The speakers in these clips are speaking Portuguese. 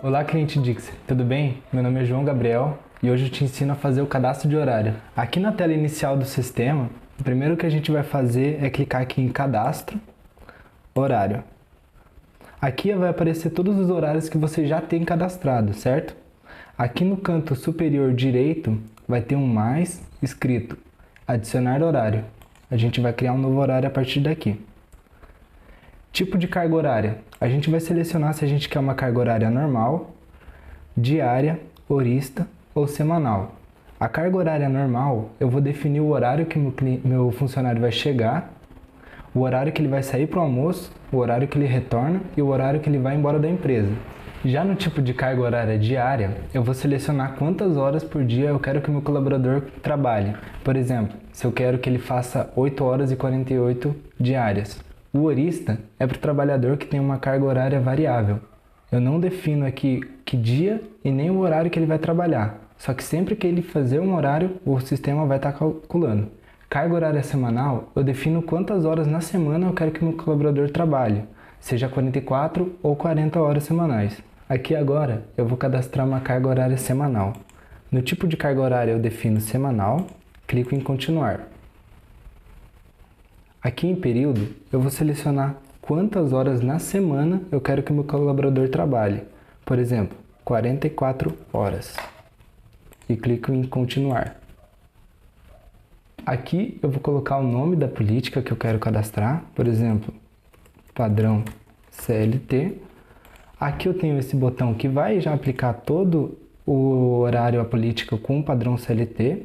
Olá, cliente Dix, tudo bem? Meu nome é João Gabriel e hoje eu te ensino a fazer o cadastro de horário. Aqui na tela inicial do sistema, o primeiro que a gente vai fazer é clicar aqui em Cadastro, Horário. Aqui vai aparecer todos os horários que você já tem cadastrado, certo? Aqui no canto superior direito vai ter um mais escrito Adicionar horário. A gente vai criar um novo horário a partir daqui. Tipo de carga horária. A gente vai selecionar se a gente quer uma carga horária normal, diária, horista ou semanal. A carga horária normal, eu vou definir o horário que meu funcionário vai chegar, o horário que ele vai sair para o almoço, o horário que ele retorna e o horário que ele vai embora da empresa. Já no tipo de carga horária diária, eu vou selecionar quantas horas por dia eu quero que o meu colaborador trabalhe. Por exemplo, se eu quero que ele faça 8 horas e 48 diárias. O horista é para o trabalhador que tem uma carga horária variável. Eu não defino aqui que dia e nem o horário que ele vai trabalhar. Só que sempre que ele fazer um horário, o sistema vai estar calculando. Carga horária semanal, eu defino quantas horas na semana eu quero que o meu colaborador trabalhe, seja 44 ou 40 horas semanais. Aqui agora eu vou cadastrar uma carga horária semanal. No tipo de carga horária eu defino semanal, clico em continuar. Aqui em período, eu vou selecionar quantas horas na semana eu quero que o meu colaborador trabalhe. Por exemplo, 44 horas. E clico em continuar. Aqui eu vou colocar o nome da política que eu quero cadastrar. Por exemplo, padrão CLT. Aqui eu tenho esse botão que vai já aplicar todo o horário à política com o padrão CLT.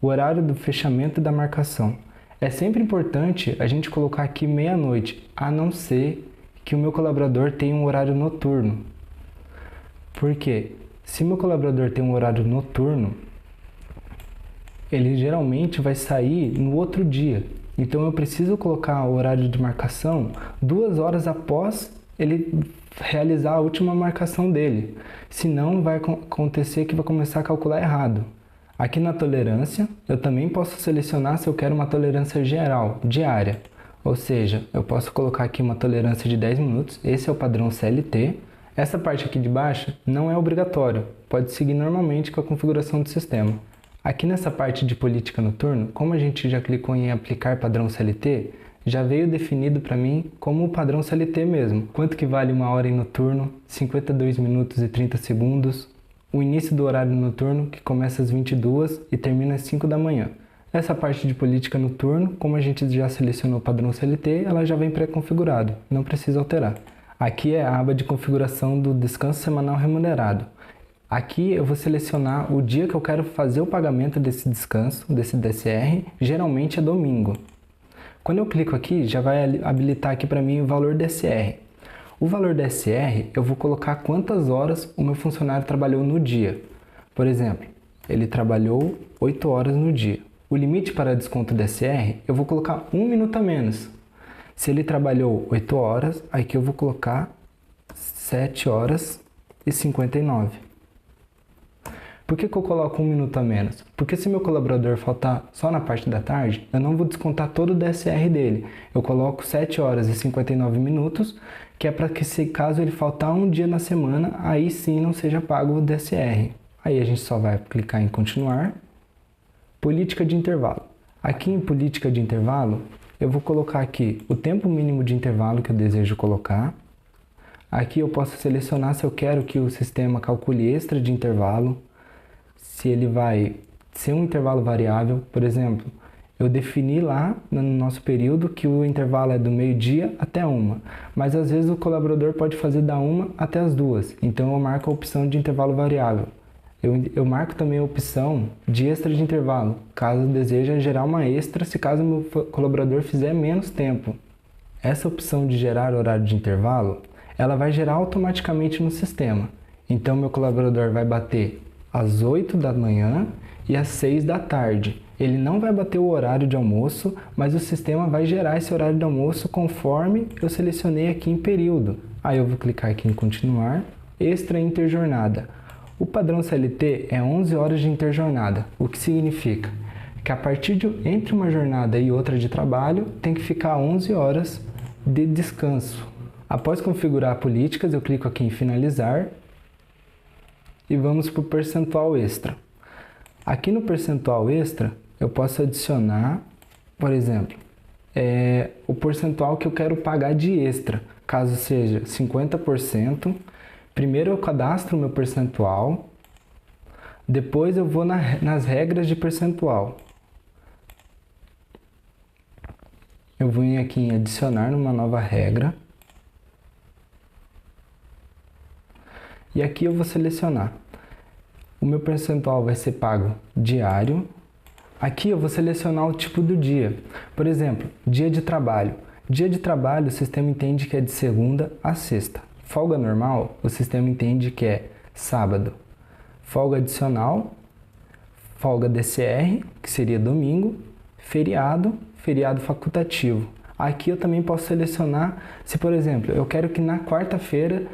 O horário do fechamento e da marcação. É sempre importante a gente colocar aqui meia-noite, a não ser que o meu colaborador tenha um horário noturno. Por quê? Se meu colaborador tem um horário noturno, ele geralmente vai sair no outro dia. Então eu preciso colocar o horário de marcação 2 horas após ele realizar a última marcação dele. Senão vai acontecer que vai começar a calcular errado. Aqui na tolerância, eu também posso selecionar se eu quero uma tolerância geral, diária. Ou seja, eu posso colocar aqui uma tolerância de 10 minutos, esse é o padrão CLT. Essa parte aqui de baixo não é obrigatório, pode seguir normalmente com a configuração do sistema. Aqui nessa parte de política noturno, como a gente já clicou em aplicar padrão CLT, já veio definido para mim como o padrão CLT mesmo. Quanto que vale uma hora em noturno, 52 minutos e 30 segundos, o início do horário noturno, que começa às 22 e termina às 5 da manhã. Essa parte de política noturno, como a gente já selecionou o padrão CLT, ela já vem pré-configurado, não precisa alterar. Aqui é a aba de configuração do descanso semanal remunerado. Aqui eu vou selecionar o dia que eu quero fazer o pagamento desse descanso, desse DSR, geralmente é domingo. Quando eu clico aqui, já vai habilitar aqui para mim o valor DSR. O valor DSR, eu vou colocar quantas horas o meu funcionário trabalhou no dia. Por exemplo, ele trabalhou 8 horas no dia. O limite para desconto DSR, eu vou colocar 1 minuto a menos. Se ele trabalhou 8 horas, aqui eu vou colocar 7 horas e 59. Por que eu coloco 1 minuto a menos? Porque se meu colaborador faltar só na parte da tarde, eu não vou descontar todo o DSR dele. Eu coloco 7 horas e 59 minutos, que é para que se caso ele faltar um dia na semana, aí sim não seja pago o DSR. Aí a gente só vai clicar em continuar. Política de intervalo. Aqui em política de intervalo, eu vou colocar aqui o tempo mínimo de intervalo que eu desejo colocar. Aqui eu posso selecionar se eu quero que o sistema calcule extra de intervalo, se ele vai ser um intervalo variável. Por exemplo, eu defini lá no nosso período que o intervalo é do meio-dia até 1, mas às vezes o colaborador pode fazer da 1 até as 2, então eu marco a opção de intervalo variável. Eu marco também a opção de extra de intervalo, caso deseja gerar uma extra se caso o meu colaborador fizer menos tempo. Essa opção de gerar horário de intervalo, ela vai gerar automaticamente no sistema. Então meu colaborador vai bater às 8 da manhã e às 6 da tarde. Ele não vai bater o horário de almoço, mas o sistema vai gerar esse horário de almoço conforme eu selecionei aqui em período. Aí eu vou clicar aqui em continuar, extra interjornada. O padrão CLT é 11 horas de interjornada, o que significa que a partir de entre uma jornada e outra de trabalho tem que ficar 11 horas de descanso. Após configurar políticas, eu clico aqui em finalizar e vamos para o percentual extra. Aqui no percentual extra, eu posso adicionar, por exemplo, o percentual que eu quero pagar de extra, caso seja 50%. Primeiro eu cadastro o meu percentual, depois eu vou nas regras de percentual. Eu vou aqui em adicionar numa nova regra. E aqui eu vou selecionar. O meu percentual vai ser pago diário. Aqui eu vou selecionar o tipo do dia. Por exemplo, dia de trabalho. Dia de trabalho o sistema entende que é de segunda a sexta. Folga normal, o sistema entende que é sábado. Folga adicional, folga DCR, que seria domingo, feriado, feriado facultativo. Aqui eu também posso selecionar se, por exemplo, eu quero que na quarta-feira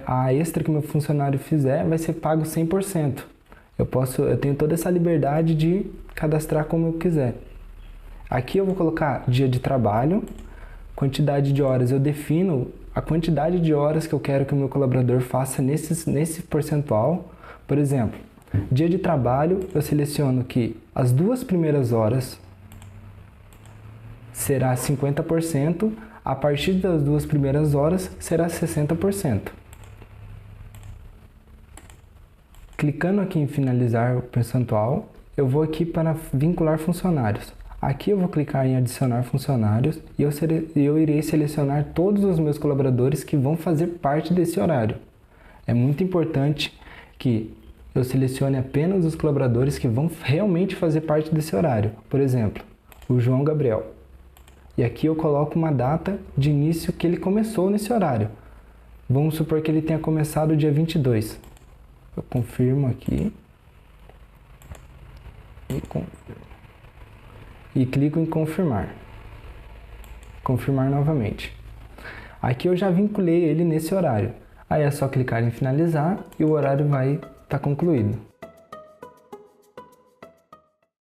a extra que meu funcionário fizer vai ser pago 100%. Eu tenho toda essa liberdade de cadastrar como eu quiser. Aqui eu vou colocar dia de trabalho, quantidade de horas, eu defino a quantidade de horas que eu quero que o meu colaborador faça nesse percentual. Por exemplo, dia de trabalho, eu seleciono que as 2 primeiras horas será 50%, a partir das 2 primeiras horas será 60%. Clicando aqui em finalizar o percentual, eu vou aqui para vincular funcionários. Aqui eu vou clicar em adicionar funcionários e eu irei selecionar todos os meus colaboradores que vão fazer parte desse horário. É muito importante que eu selecione apenas os colaboradores que vão realmente fazer parte desse horário. Por exemplo, o João Gabriel. E aqui eu coloco uma data de início que ele começou nesse horário. Vamos supor que ele tenha começado dia 22. Eu confirmo aqui. E clico em confirmar. Confirmar novamente. Aqui eu já vinculei ele nesse horário. Aí é só clicar em finalizar e o horário vai estar concluído.